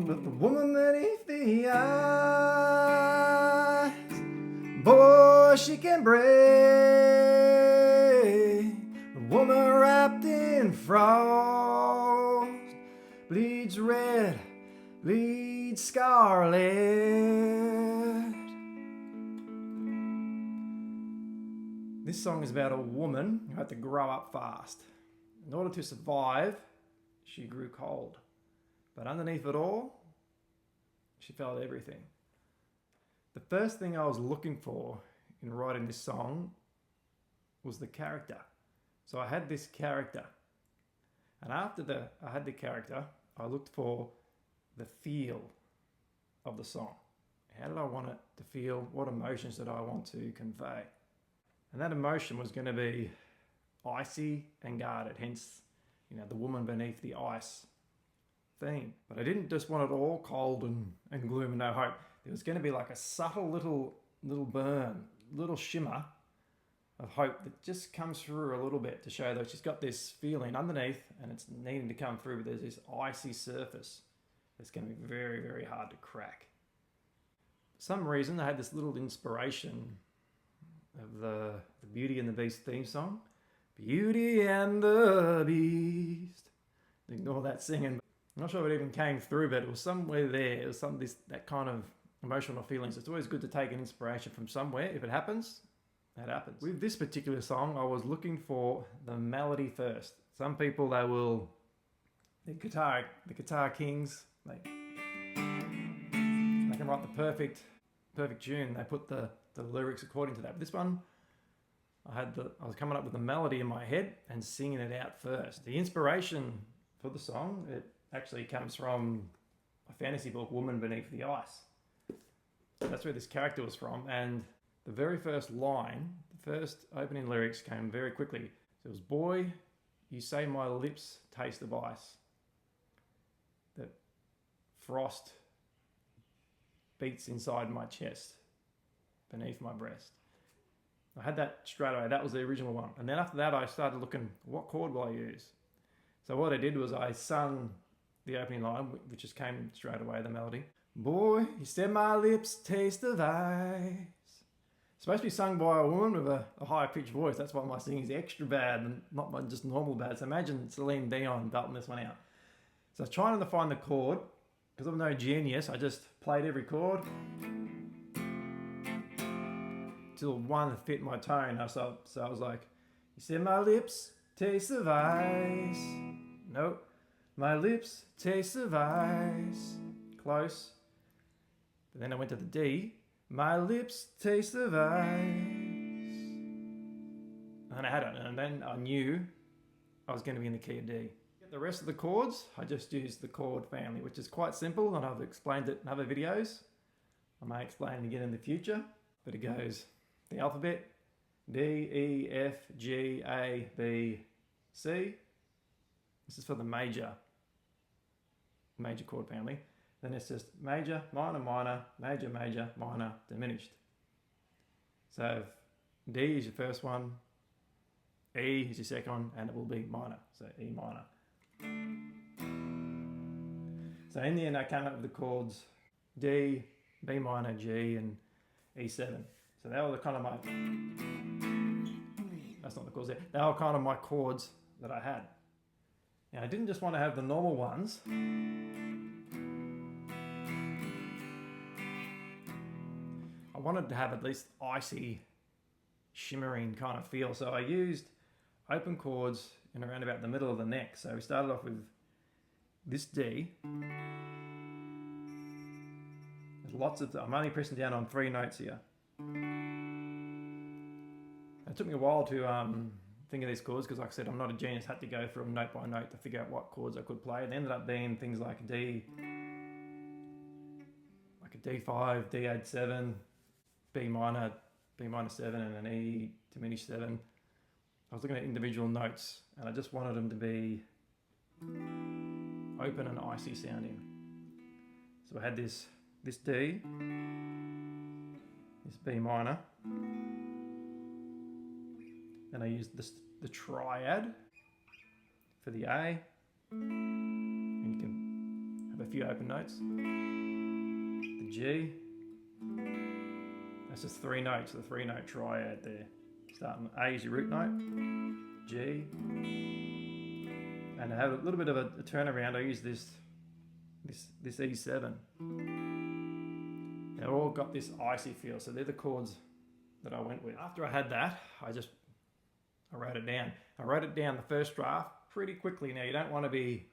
But the woman beneath the eyes, boy, she can break. The woman wrapped in frost bleeds red, bleeds scarlet. This song is about a woman who had to grow up fast. In order to survive, she grew cold. But underneath it all, she felt everything. The first thing I was looking for in writing this song was the character. So I had this character. And after I had the character, I looked for the feel of the song. How did I want it to feel? What emotions did I want to convey? And that emotion was going to be icy and guarded, hence, the woman beneath the ice theme. But I didn't just want it all cold and gloom and no hope. There was going to be like a subtle little burn, little shimmer of hope that just comes through a little bit to show that she's got this feeling underneath and it's needing to come through, but there's this icy surface that's going to be very, very hard to crack. For some reason, I had this little inspiration of the Beauty and the Beast theme song. Beauty and the Beast. Ignore that singing. I'm not sure if it even came through, but it was somewhere there. It was that kind of emotional feelings. It's always good to take an inspiration from somewhere. If it happens, that happens. With this particular song, I was looking for the melody first. Some people, the guitar kings, they can write the perfect tune. They put the lyrics according to that. But this one, I was coming up with the melody in my head and singing it out first. The inspiration for the song, it actually comes from a fantasy book, Woman Beneath the Ice. That's where this character was from. And the very first line, the first opening lyrics came very quickly. So it was, boy, you say my lips taste of ice. That frost beats inside my chest, beneath my breast. I had that straight away. That was the original one. And then after that, I started looking, what chord will I use? So what I did was I sung the opening line, which just came straight away, the melody. Boy, you said my lips taste of ice. It's supposed to be sung by a woman with a higher pitched voice. That's why my singing is extra bad and not just normal bad. So imagine Celine Dion belting this one out. So I was trying to find the chord. Because I'm no genius, I just played every chord till one fit my tone. So I was like, you said my lips taste of ice. Nope. My lips taste of ice. Close. But then I went to the D. My lips taste of ice. And I had it. And then I knew I was going to be in the key of D. The rest of the chords, I just used the chord family, which is quite simple, and I've explained it in other videos. I may explain it again in the future, but it goes the alphabet, D, E, F, G, A, B, C. This is for the major chord family. Then it's just major, minor, minor, major, major, minor, diminished. So D is your first one, E is your second one, and it will be minor, so E minor. So in the end, I came up with the chords D, B minor, G, and E7. So they were the kind of that's not the chords there. They were kind of my chords that I had. Now I didn't just want to have the normal ones. I wanted to have at least icy, shimmering kind of feel. So I used open chords in around about the middle of the neck. So we started off with this D. There's lots of, I'm only pressing down on 3 notes here. It took me a while to think of these chords because, like I said, I'm not a genius. Had to go from note by note to figure out what chords I could play. It ended up being things like a D, like a D5, D8-7, B minor 7, and an E diminished 7. I was looking at individual notes and I just wanted them to be open and icy sounding. So I had this D, this B minor, and I used the triad for the A, and you can with a few open notes. The G. That's just 3 notes, the 3-note triad there. Starting A is your root note, G, and to have a little bit of a turnaround, I use this E7. They've all got this icy feel, so they're the chords that I went with. After I had that, I wrote it down. I wrote it down the first draft pretty quickly. Now, you don't want to be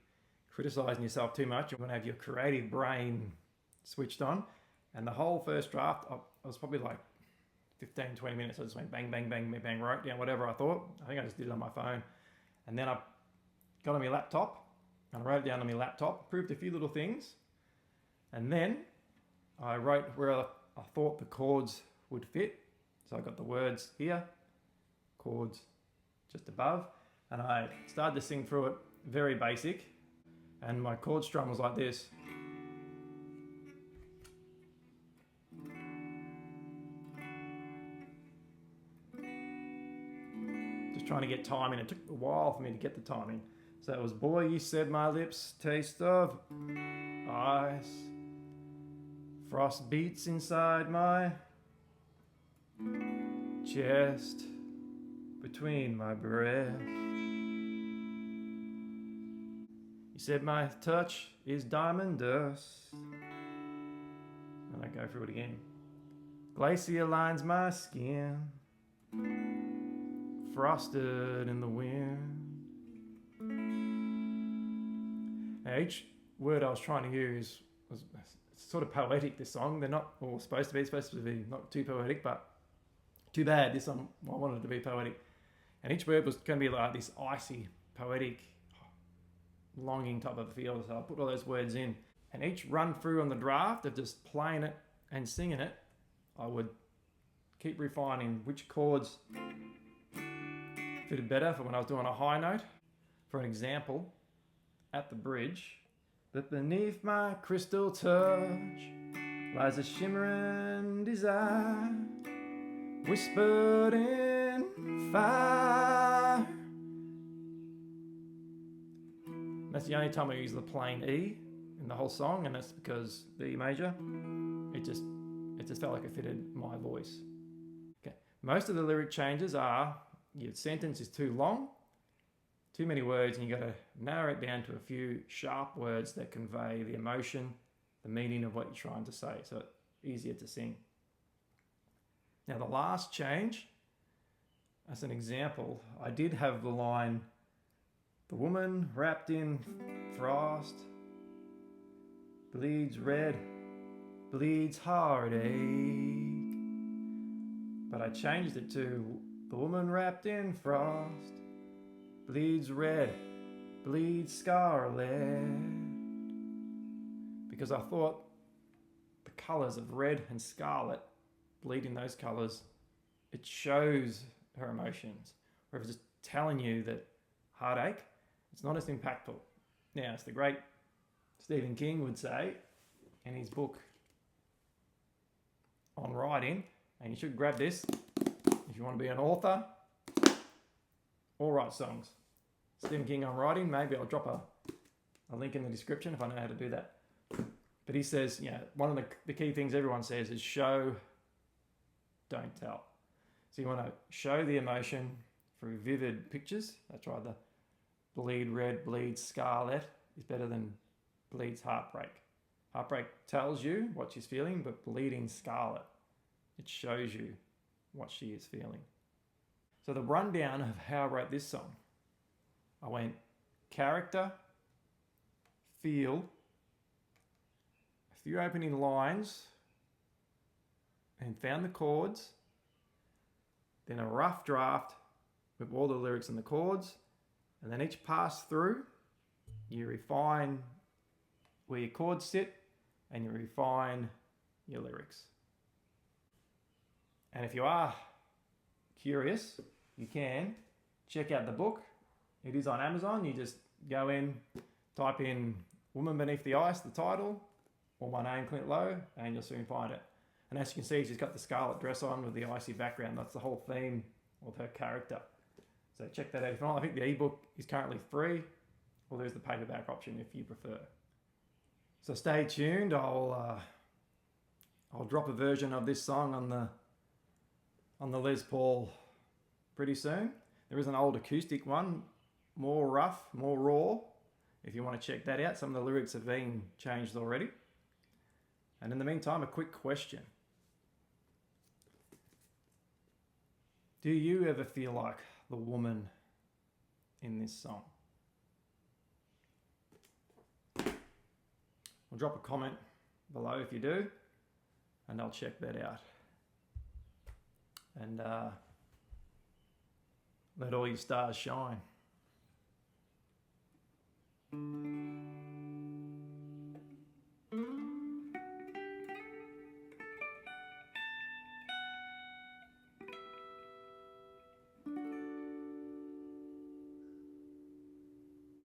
criticizing yourself too much. You want to have your creative brain switched on. And the whole first draft, I was probably like 15, 20 minutes. I just went bang, bang, bang, bang, bang, wrote down whatever I thought. I think I just did it on my phone. And then I got on my laptop and I wrote it down on my laptop, proved a few little things. And then I wrote where I thought the chords would fit. So I got the words here, chords just above. And I started to sing through it very basic. And my chord strum was like this. Trying to get timing. It took a while for me to get the timing. So it was, boy, you said my lips taste of ice. Frost beats inside my chest, between my breasts. You said my touch is diamond dust. And I go through it again. Glacier lines my skin, frosted in the wind. Now each word I was trying to use was sort of poetic, this song. They're not all supposed to be not too poetic, but too bad. This one, I wanted it to be poetic. And each word was going to be like this icy, poetic, longing type of feel. So I put all those words in. And each run through on the draft of just playing it and singing it, I would keep refining which chords fitted better for when I was doing a high note. For an example, at the bridge, but beneath my crystal touch lies a shimmering desire, whispered in fire. That's the only time I use the plain E in the whole song, and that's because the E major, it just felt like it fitted my voice. Okay. Most of the lyric changes are your sentence is too long, too many words, and you got to narrow it down to a few sharp words that convey the emotion, the meaning of what you're trying to say, so it's easier to sing. Now the last change, as an example, I did have the line, the woman wrapped in frost, bleeds red, bleeds heartache. But I changed it to, the woman wrapped in frost, bleeds red, bleeds scarlet. Because I thought the colours of red and scarlet, bleeding those colours, it shows her emotions. Whereas just telling you that heartache, it's not as impactful. Now, as the great Stephen King would say in his book on writing, and you should grab this if you want to be an author or write songs. Stephen King on writing, maybe I'll drop a link in the description if I know how to do that. But he says, one of the key things everyone says is show, don't tell. So you want to show the emotion through vivid pictures. That's right, the bleed red, bleed scarlet is better than bleeds heartbreak. Heartbreak tells you what she's feeling, but bleeding scarlet, it shows you what she is feeling. So the rundown of how I wrote this song, I went character, feel, a few opening lines, and found the chords, then a rough draft with all the lyrics and the chords, and then each pass through, you refine where your chords sit and you refine your lyrics. And if you are curious, you can check out the book. It is on Amazon. You just go in, type in Woman Beneath the Ice, the title, or my name, Clint Lowe, and you'll soon find it. And as you can see, she's got the scarlet dress on with the icy background. That's the whole theme of her character. So check that out if you want. I think the ebook is currently free, or there's the paperback option if you prefer. So stay tuned. I'll drop a version of this song on the Les Paul pretty soon. There is an old acoustic one, more rough, more raw, if you want to check that out. Some of the lyrics have been changed already. And in the meantime, a quick question. Do you ever feel like the woman in this song? Well, drop a comment below if you do, and I'll check that out. And let all your stars shine.